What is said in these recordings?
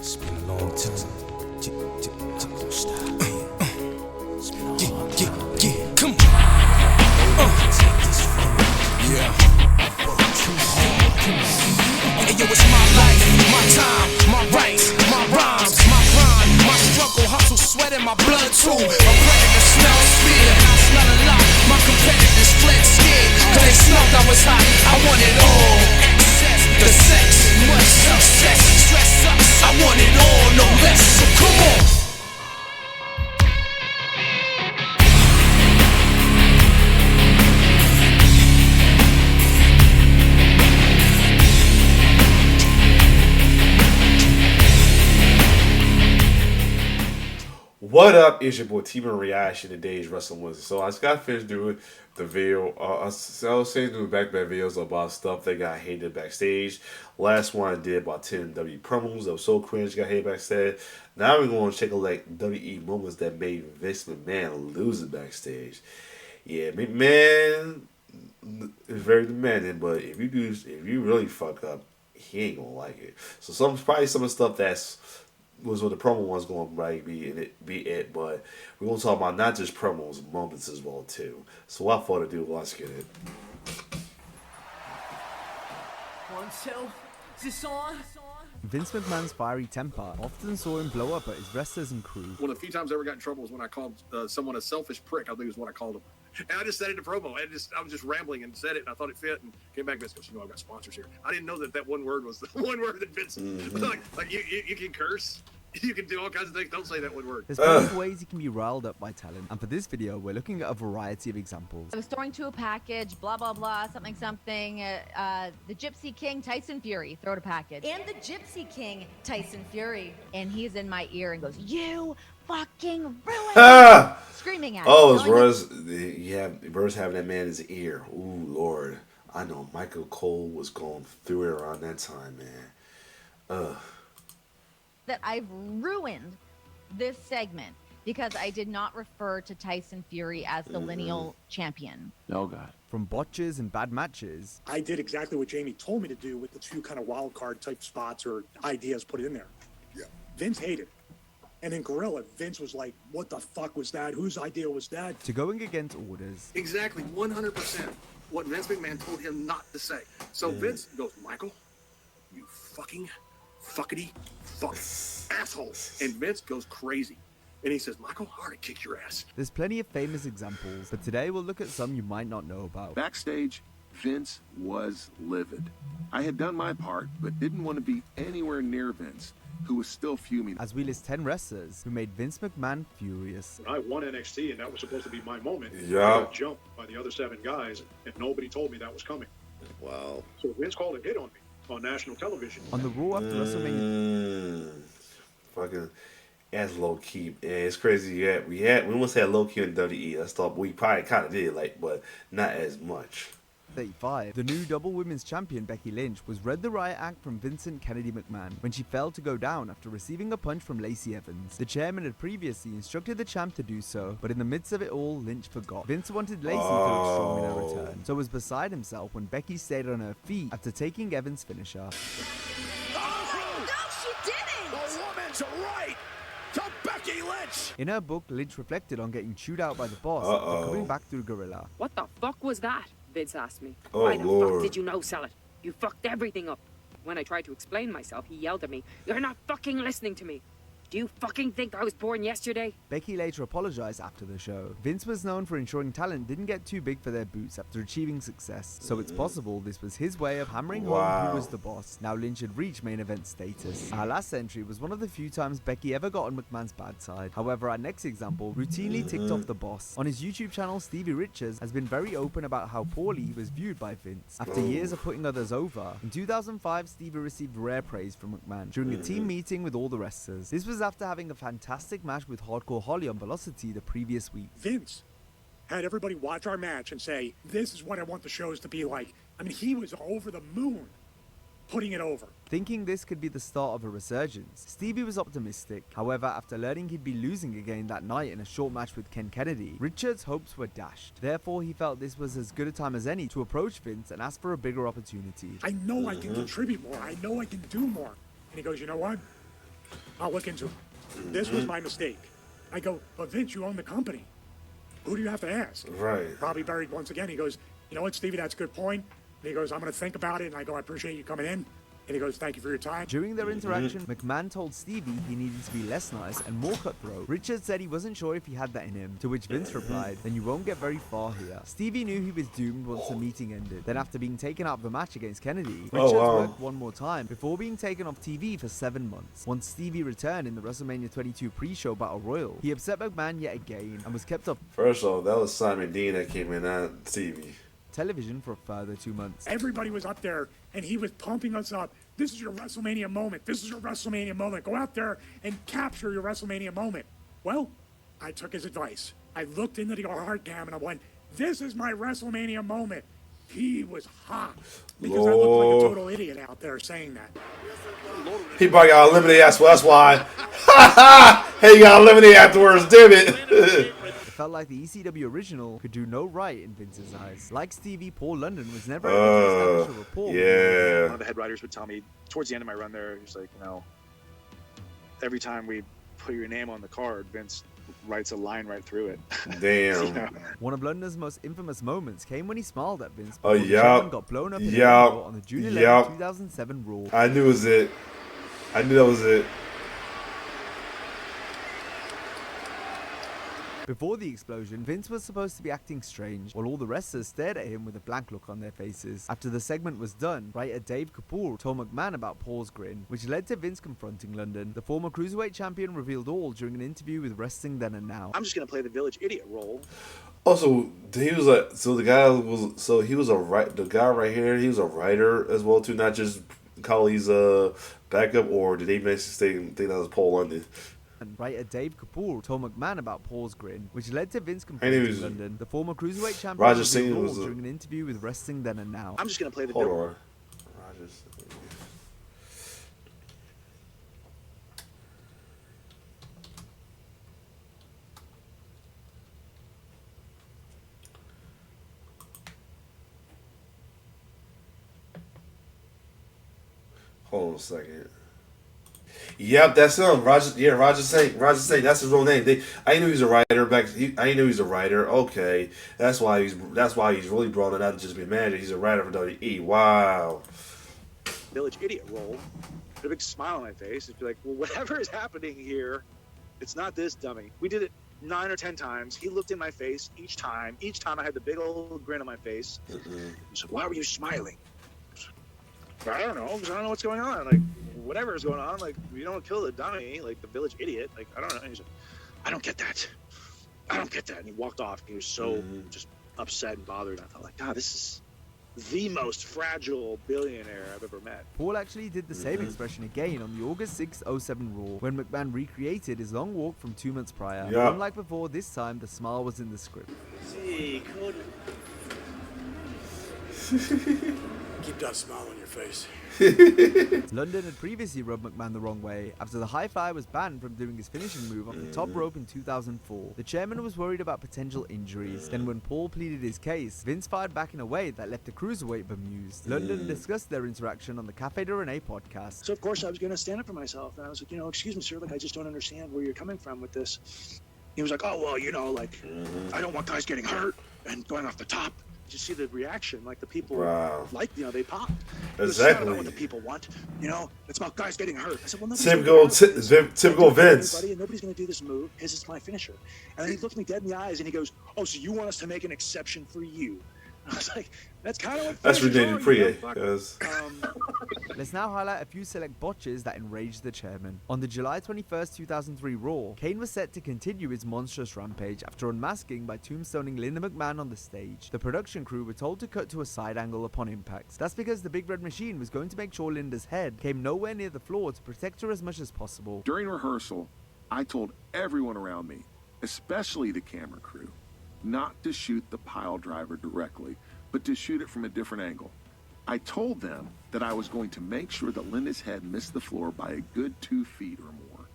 It's been a long time. Stop. It's been a long time. Yeah, come on. Take this from me. Yeah. Hey, yo, it's my life, my time, my rights, my rhymes, my grind, my struggle, hustle, sweat in my blood too. A predator smells fear, and I smell a lot. My competitors fled scared, cause they smelled I was hot. I want it all. Excess, the sex, much success, stress sucks. I want it all, no less. So come on. What up? It's your boy T-Man Reaction. Today's Wrestling Wednesday. So I just got finished doing the video. I was saying doing back-to-back videos about stuff that got hated backstage. Last one I did about 10 WWE promos that was so cringe, got hated backstage. Now we're going to check out like WWE moments that made Vince McMahon lose it backstage. Yeah, McMahon is very demanding, but if you really fuck up, he ain't gonna like it. So probably some of the stuff was what the promo one's going to probably be it, but we're going to talk about not just promos, moments as well too. So without further ado, let's get it. 1, 2, is this on? Vince McMahon's fiery temper often saw him blow up at his wrestlers and crew. One of the few times I ever got in trouble was when I called someone a selfish prick. I think is what I called him. And I just said it in the promo. I was just rambling and said it, and I thought it fit, and came back. Vince goes, I've got sponsors here. I didn't know that one word was the one word that Vince. Like you can curse. You can do all kinds of things. Don't say that one word. There's plenty of ways he can be riled up by talent, and for this video, we're looking at a variety of examples. I was throwing to a package, blah, blah, blah, something. The Gypsy King, Tyson Fury, throw to package. And the Gypsy King, Tyson Fury. And he's in my ear and goes, you fucking ruined Ah! it. Screaming at Oh, him. it's worse. Burrs having that man in his ear. Ooh, Lord. I know Michael Cole was going through it around that time, man. That I've ruined this segment because I did not refer to Tyson Fury as the lineal champion. Oh, God. From botches and bad matches. I did exactly what Jamie told me to do with the two kind of wild card type spots or ideas put in there. Yeah. Vince hated it. And in Gorilla, Vince was like, what the fuck was that? Whose idea was that? To going against orders. Exactly 100% what Vince McMahon told him not to say. So Vince goes, Michael, you fucking fuckity fuck asshole. And Vince goes crazy. And he says, Michael, I already kicked your ass. There's plenty of famous examples, but today we'll look at some you might not know about. Backstage, Vince was livid. I had done my part, but didn't want to be anywhere near Vince, who was still fuming. As we list 10 wrestlers who made Vince McMahon furious. I won NXT, and that was supposed to be my moment. Yeah. I got jumped by the other 7 guys, and nobody told me that was coming. Wow. So Vince called a hit on me on national television. On the Raw after WrestleMania. Fucking, that's low key. Yeah, it's crazy. Yeah, we almost had low key in WWE. I thought we probably kind of did, but not as much. 35. The new double women's champion Becky Lynch was read the riot act from Vincent Kennedy McMahon when she failed to go down after receiving a punch from Lacey Evans. The chairman had previously instructed the champ to do so, but in the midst of it all, Lynch forgot. Vince wanted Lacey to look strong in her return, so was beside himself when Becky stayed on her feet after taking Evans' finisher. In her book, Lynch reflected on getting chewed out by the boss after coming back through Gorilla. What the fuck was that? Vince asked me. Oh, Why the Lord. fuck did you no-sell it? You fucked everything up. When I tried to explain myself, he yelled at me, you're not fucking listening to me. Do you fucking think I was born yesterday? Becky later apologized after the show. Vince was known for ensuring talent didn't get too big for their boots after achieving success, so it's possible this was his way of hammering home who was the boss. Now Lynch had reached main event status. Our last entry was one of the few times Becky ever got on McMahon's bad side. However, our next example routinely ticked off the boss. On his YouTube channel, Stevie Richards has been very open about how poorly he was viewed by Vince. After years of putting others over, in 2005, Stevie received rare praise from McMahon during a team meeting with all the wrestlers. This was after having a fantastic match with Hardcore Holly on Velocity the previous week. Vince had everybody watch our match and say, this is what I want the shows to be like. I mean, he was over the moon putting it over. Thinking this could be the start of a resurgence, Stevie was optimistic. However, after learning he'd be losing again that night in a short match with Ken Kennedy, Richards' hopes were dashed. Therefore, he felt this was as good a time as any to approach Vince and ask for a bigger opportunity. I know I can contribute more. I know I can do more. And he goes, you know what? I'll look into it. This was my mistake. I go, but Vince, you own the company. Who do you have to ask? Right. Probably buried once again. He goes, you know what, Stevie, that's a good point. And he goes, I'm going to think about it. And I go, I appreciate you coming in. And he goes, thank you for your time. During their interaction, McMahon told Stevie he needed to be less nice and more cutthroat. Richard said he wasn't sure if he had that in him, to which Vince replied, then you won't get very far here. Stevie knew he was doomed once the meeting ended. Then after being taken out of the match against Kennedy, Richards worked one more time before being taken off TV for 7 months. Once Stevie returned in the WrestleMania 22 pre-show Battle Royal, he upset McMahon yet again and was kept off First off, that was Simon Dean that came in on TV. television for a further 2 months. Everybody was up there, and he was pumping us up. This is your WrestleMania moment. This is your WrestleMania moment. Go out there and capture your WrestleMania moment. Well, I took his advice. I looked into the hard cam, and I went, this is my WrestleMania moment. He was hot. Because I looked like a total idiot out there saying that. He probably got eliminated, that's why. Hey, you got eliminated afterwards, damn it. It felt like the ECW original could do no right in Vince's eyes. Like Stevie, Paul London was never able to establish a rapport. Yeah. One of the head writers would tell me towards the end of my run there, he was like, you know, every time we put your name on the card, Vince writes a line right through it. Damn. You know? One of London's most infamous moments came when he smiled at Vince Oh, before the yeah. Chairman got blown up in a on the June 11, 2007 Raw. I knew it was it. I knew that was it. Before the explosion, Vince was supposed to be acting strange, while all the wrestlers stared at him with a blank look on their faces. After the segment was done, writer Dave Kapoor told McMahon about Paul's grin, which led to Vince confronting London. The former Cruiserweight champion revealed all during an interview with Wrestling Then and Now. I'm just going to play the village idiot role. Also, he was like, so the guy was, so he was the guy right here, he was a writer as well too, not just Colley's backup, or did they basically think that was Paul London? And writer Dave Kapoor told McMahon about Paul's grin, which led to Vince confronting London. The former Cruiserweight champion Roger revealed Singh all was during an interview with Wrestling Then and Now. I'm just going to play the Hold village. on. Roger Singh. Hold on a second. Yep, that's him. Roger Singh. Roger Singh. That's his real name. I knew he was a writer I knew he was a writer. Okay, that's why he's really brought it out to just be a manager. He's a writer for WWE. Wow. Village idiot role. Put a big smile on my face and be like, well, whatever is happening here, it's not this dummy. We did it 9 or 10 times. He looked in my face each time. Each time I had the big old grin on my face. He said, why were you smiling? I don't know, because I don't know what's going on. Like, whatever is going on, like, you don't kill the dummy, like the village idiot. Like, I don't know. And he's like, I don't get that. I don't get that. And he walked off. He was so just upset and bothered. I felt like, God, this is the most fragile billionaire I've ever met. Paul actually did the same expression again on the August 6, 07 Raw, when McMahon recreated his long walk from 2 months prior. Yeah. Unlike before, this time the smile was in the script. See, keep that smile on your face. London had previously rubbed McMahon the wrong way after the high flyer was banned from doing his finishing move off the top rope in 2004. The chairman was worried about potential injuries. Then when Paul pleaded his case, Vince fired back in a way that left the cruiserweight bemused. London discussed their interaction on the Cafe de Rene podcast. So of course I was going to stand up for myself, and I was like, you know, excuse me, sir, like I just don't understand where you're coming from with this. He was like, oh well, you know, like I don't want guys getting hurt and going off the top. You see the reaction, like the people, like, you know, they popped. Exactly. It's not about what the people want, you know. It's about guys getting hurt. I said, well, typical Vince. And nobody's going to do this move. His is my finisher. And then he looked me dead in the eyes and he goes, "Oh, so you want us to make an exception for you?" And I was like, "That's kind of what." That's Renee Dupree. Let's now highlight a few select botches that enraged the chairman. On the July 21st, 2003 Raw, Kane was set to continue his monstrous rampage after unmasking by tombstoning Linda McMahon on the stage. The production crew were told to cut to a side angle upon impact. That's because the Big Red Machine was going to make sure Linda's head came nowhere near the floor to protect her as much as possible. During rehearsal, I told everyone around me, especially the camera crew, not to shoot the pile driver directly, but to shoot it from a different angle. I told them that I was going to make sure that Linda's head missed the floor by a good 2 feet or more.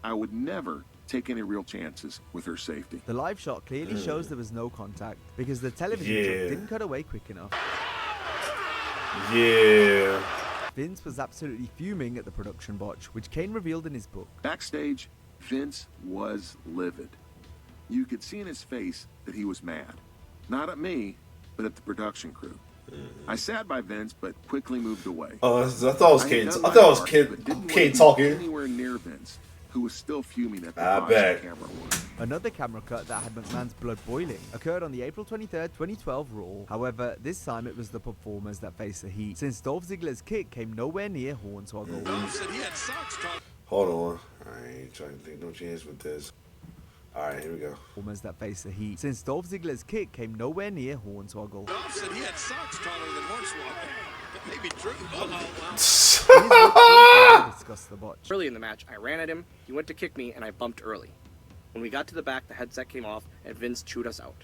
I would never take any real chances with her safety. The live shot clearly shows there was no contact because the television truck didn't cut away quick enough. Yeah. Vince was absolutely fuming at the production botch, which Kane revealed in his book. Backstage, Vince was livid. You could see in his face that he was mad. Not at me, but at the production crew. I sat by Vince, but quickly moved away. Oh, I thought it was Kane. I thought it was Kane talking. Anywhere near Vince, who was still fuming at the camera work. Another camera cut that had McMahon's blood boiling occurred on the April 23rd, 2012 Raw. However, this time it was the performers that faced the heat, since Dolph Ziggler's kick came nowhere near Hornswoggle. Hold on. I ain't trying to take no chance with this. Alright, here we go. Performers that faced the heat, since Dolph Ziggler's kick came nowhere near Hornswoggle. Dolph said he had socks taller than Hornswoggle. That may be true. Discuss the botch. Early in the match, I ran at him, he went to kick me, and I bumped early. When we got to the back, the headset came off, and Vince chewed us out.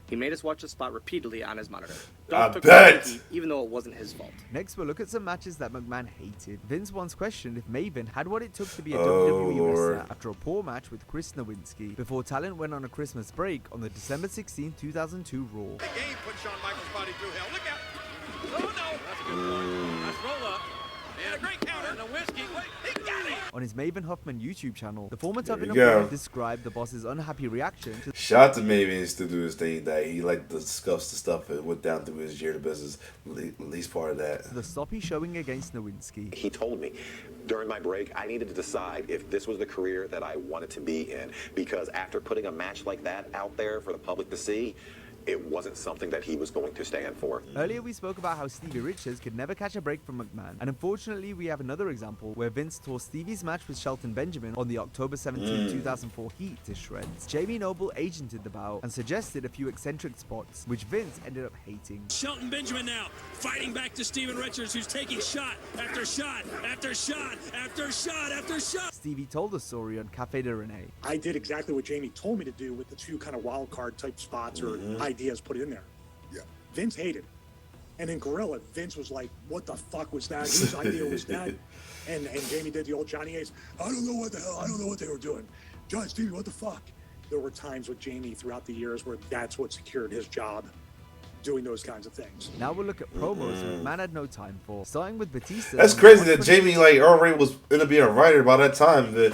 He made us watch the spot repeatedly on his monitor. Dolph took the heat, even though it wasn't his fault. Next, we'll look at some matches that McMahon hated. Vince once questioned if Maven had what it took to be a WWE wrestler after a poor match with Chris Nowinski, before talent went on a Christmas break on the December 16, 2002 Raw. The game put Shawn Michaels' body through hell. Look out! Oh no! That's a good point. Nice roll up. And a great counter. And a whiskey. Wait, he got it! On his Maven Huffman YouTube channel, the former Tough Enough player described the boss's unhappy reaction to... Shout out to Maven to do his thing that he liked to discuss the stuff that went down through his year of business, at least part of that. The sloppy showing against Nowinski. He told me during my break I needed to decide if this was the career that I wanted to be in, because after putting a match like that out there for the public to see, it wasn't something that he was going to stand for. Earlier we spoke about how Stevie Richards could never catch a break from McMahon, and unfortunately we have another example where Vince tore Stevie's match with Shelton Benjamin on the October 17, 2004 Heat to shreds. Jamie Noble agented the bout and suggested a few eccentric spots, which Vince ended up hating. Shelton Benjamin now fighting back to Steven Richards, who's taking shot after shot after shot after shot after shot. Stevie told the story on Cafe de Rene. I did exactly what Jamie told me to do with the two kind of wild card type spots or ideas put in there. Yeah. Vince hated. And in Gorilla, Vince was like, what the fuck was that? Whose idea was that? And Jamie did the old Johnny Ace, I don't know what the hell, I don't know what they were doing. John Stevie, what the fuck? There were times with Jamie throughout the years where that's what secured his job, doing those kinds of things. Now we'll look at promos McMahon had no time for, starting with Batista. That's crazy that Jamie already was gonna be a writer by that time. That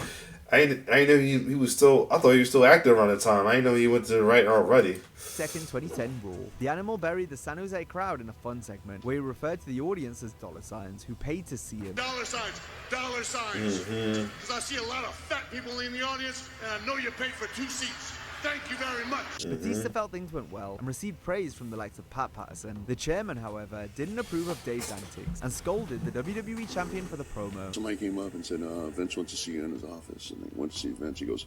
I know he was still. I thought he was still active around that time. I didn't know he went to write already. Second 2010 Raw. The Animal buried the San Jose crowd in a fun segment where he referred to the audience as dollar signs who paid to see him. Dollar signs, dollar signs. Because I see a lot of fat people in the audience, and I know you paid for 2 seats. Thank you very much. Batista felt things went well and received praise from the likes of Pat Patterson. The chairman, however, didn't approve of Dave's antics and scolded the WWE champion for the promo. Somebody came up and said, Vince wants to see you in his office. And they went to see Vince. He goes,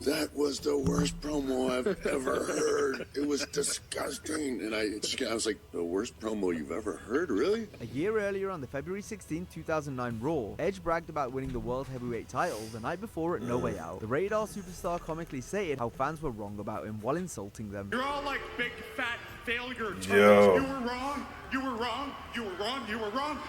that was the worst promo I've ever heard. It was disgusting. And I was like, the worst promo you've ever heard? Really? A year earlier on the February 16, 2009 Raw, Edge bragged about winning the World Heavyweight title the night before at No Way Out. The Radar superstar comically stated how fans were wrong about him while insulting them. You're all like big fat failure turtles. Yo. You were wrong. You were wrong. You were wrong. You were wrong.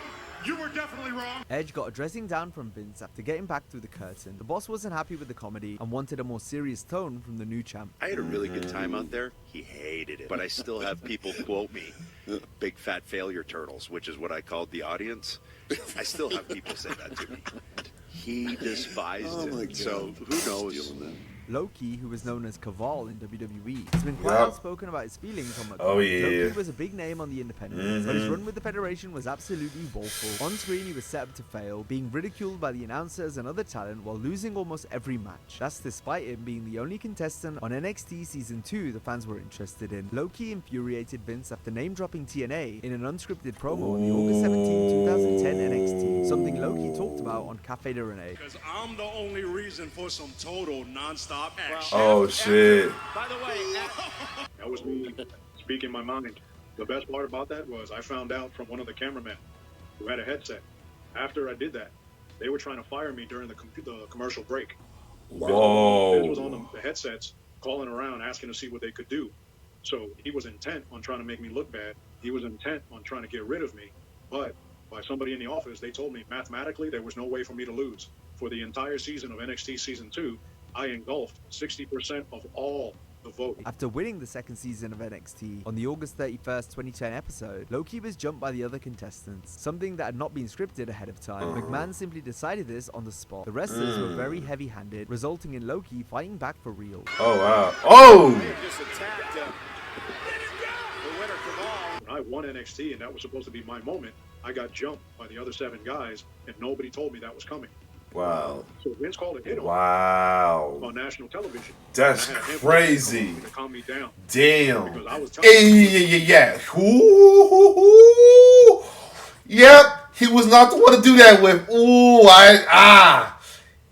You were definitely wrong. Edge got a dressing down from Vince after getting back through the curtain. The boss wasn't happy with the comedy and wanted a more serious tone from the new champ. I had a really good time out there. He hated it. But I still have people quote me, big fat failure turtles, which is what I called the audience. I still have people say that to me. He despised it. So who knows? Loki, who was known as Kaval in WWE, has been quite outspoken about his feelings on McMahon. Oh, yeah. Loki was a big name on the independents, but his run with the Federation was absolutely woeful. On screen, he was set up to fail, being ridiculed by the announcers and other talent while losing almost every match. That's despite him being the only contestant on NXT Season 2 the fans were interested in. Loki infuriated Vince after name-dropping TNA in an unscripted promo on the August 17, 2010 NXT, something Loki talked about on Cafe de Rene. Because I'm the only reason for some total non-stop action. Oh shit. By the way, that was me speaking my mind. The best part about that was I found out from one of the cameramen who had a headset. After I did that, they were trying to fire me during the commercial break. Whoa. It was on the headsets calling around asking to see what they could do. So he was intent on trying to make me look bad. He was intent on trying to get rid of me. But by somebody in the office, they told me mathematically there was no way for me to lose. For the entire season of NXT Season 2, I engulfed 60% of all the vote. After winning the second season of NXT, on the August 31st, 2010 episode, Low-Ki was jumped by the other contestants, something that had not been scripted ahead of time. McMahon simply decided this on the spot. The wrestlers were very heavy-handed, resulting in Low-Ki fighting back for real. Oh, wow. Oh! When I won NXT and that was supposed to be my moment, I got jumped by the other 7 guys and nobody told me that was coming. Wow. So Vince called it hit on national television. That's crazy. To calm me down. Damn. Because I was Yeah. Ooh. Yep. He was not the one to do that with.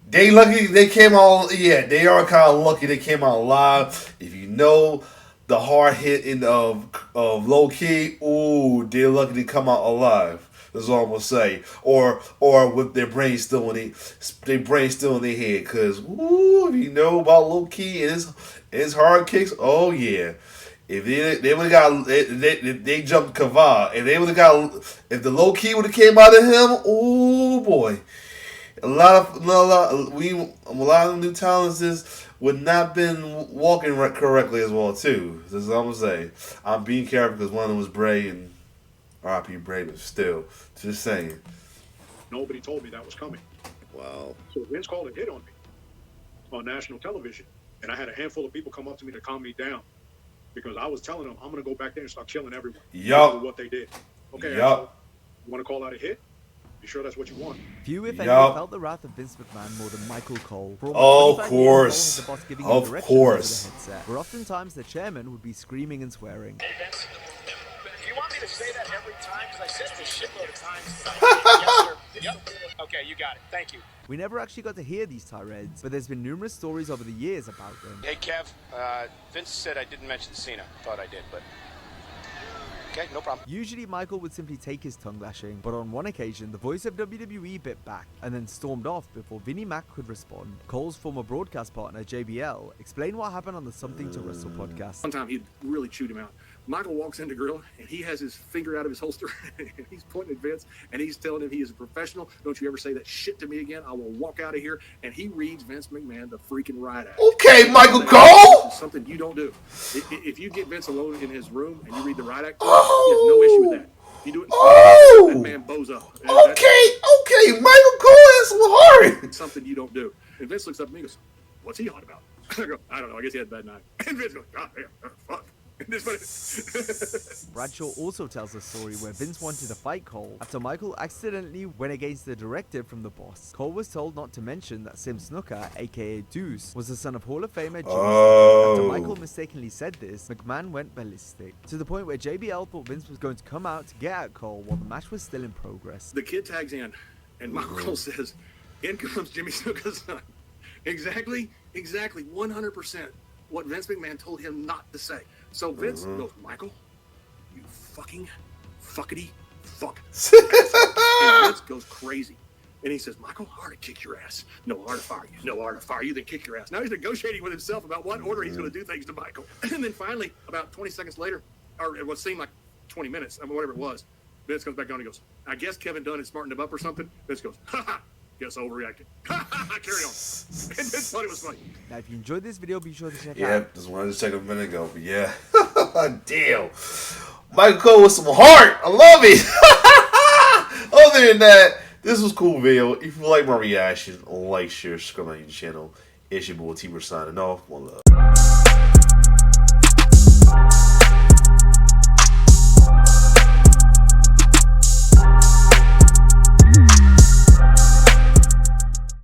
They lucky they came out. Yeah, they are kind of lucky they came out alive. If you know the hard hitting of Low-Ki, they're lucky to come out alive. That's all I'm gonna say. Or with their brain still in their head. Cause if you know about Low-Ki and his hard kicks, oh yeah. If they would have got they jumped Kava. If the Low-Ki would have came out of him, oh boy. A lot of new talents would not been walking correctly as well too. That's all I'm gonna say. I'm being careful because one of them was Bray and R.I.P. Bray, but still, just saying. Nobody told me that was coming. Wow. So Vince called it hit on me on national television, and I had a handful of people come up to me to calm me down because I was telling them I'm gonna go back there and start killing everyone. Yup. What they did. Okay. Yup. You want to call that a hit? You sure that's what you want? Few, if any, felt the wrath of Vince McMahon more than Michael Cole. For Of 25 course. years, Cole had the boss giving Of him directions course. over the headset, where oftentimes the chairman would be screaming and swearing. Hey, Vince, do you want me to say that every time? Because I said it a shitload of times. Yes, sir. Yep. Okay, you got it. Thank you. We never actually got to hear these tirades, but there's been numerous stories over the years about them. Hey, Kev, Vince said I didn't mention Cena. Thought I did, but... Okay, no problem. Usually Michael would simply take his tongue lashing, but on one occasion the voice of WWE bit back and then stormed off before Vinnie Mac could respond. Cole's former broadcast partner JBL explained what happened on the Something to Wrestle podcast. One time he really chewed him out. Michael walks into Gorilla and he has his finger out of his holster and he's pointing at Vince and he's telling him he is a professional. Don't you ever say that shit to me again. I will walk out of here. And he reads Vince McMahon the freaking riot act. Okay, Michael Cole. Something you don't do. If you get Vince alone in his room and you read the riot act, he has no issue with that. You do it. That man bows up. Okay, Michael Cole has some heart. Something you don't do. And Vince looks up at me and goes, "What's he on about?" I go, "I don't know. I guess he had a bad night." And Vince goes, "God damn, fuck." Bradshaw also tells a story where Vince wanted to fight Cole after Michael accidentally went against the directive from the boss. Cole was told not to mention that Sim Snooker, aka Deuce, was the son of Hall of Famer Jimmy. After Michael mistakenly said this, McMahon went ballistic, to the point where JBL thought Vince was going to come out to get at Cole while the match was still in progress. The kid tags in, and Michael Cole says, "In comes Jimmy Snuka's son." Exactly, 100% what Vince McMahon told him not to say. So Vince goes, "Michael, you fucking fuckity fuck." And Vince goes crazy. And he says, "Michael, I ought to kick your ass. No, I ought to fire you. No, I ought to fire you, then kick your ass." Now he's negotiating with himself about what order he's going to do things to Michael. And then finally, about 20 seconds later, or it would seem like 20 minutes, I mean, whatever it was, Vince comes back on and he goes, "I guess Kevin Dunn had smartened him up or something." Vince goes, "Ha ha. Guess I overreacted." Carry on. And Vince thought it was funny. Now, if you enjoyed this video, be sure to check out. Yeah, just wanted to check a minute ago, but yeah. Damn. Michael Cole with some heart. I love it. Other than that, this was a cool video. If you like my reaction, like, share, subscribe on your channel. It's your boy T-Bird signing off. One love.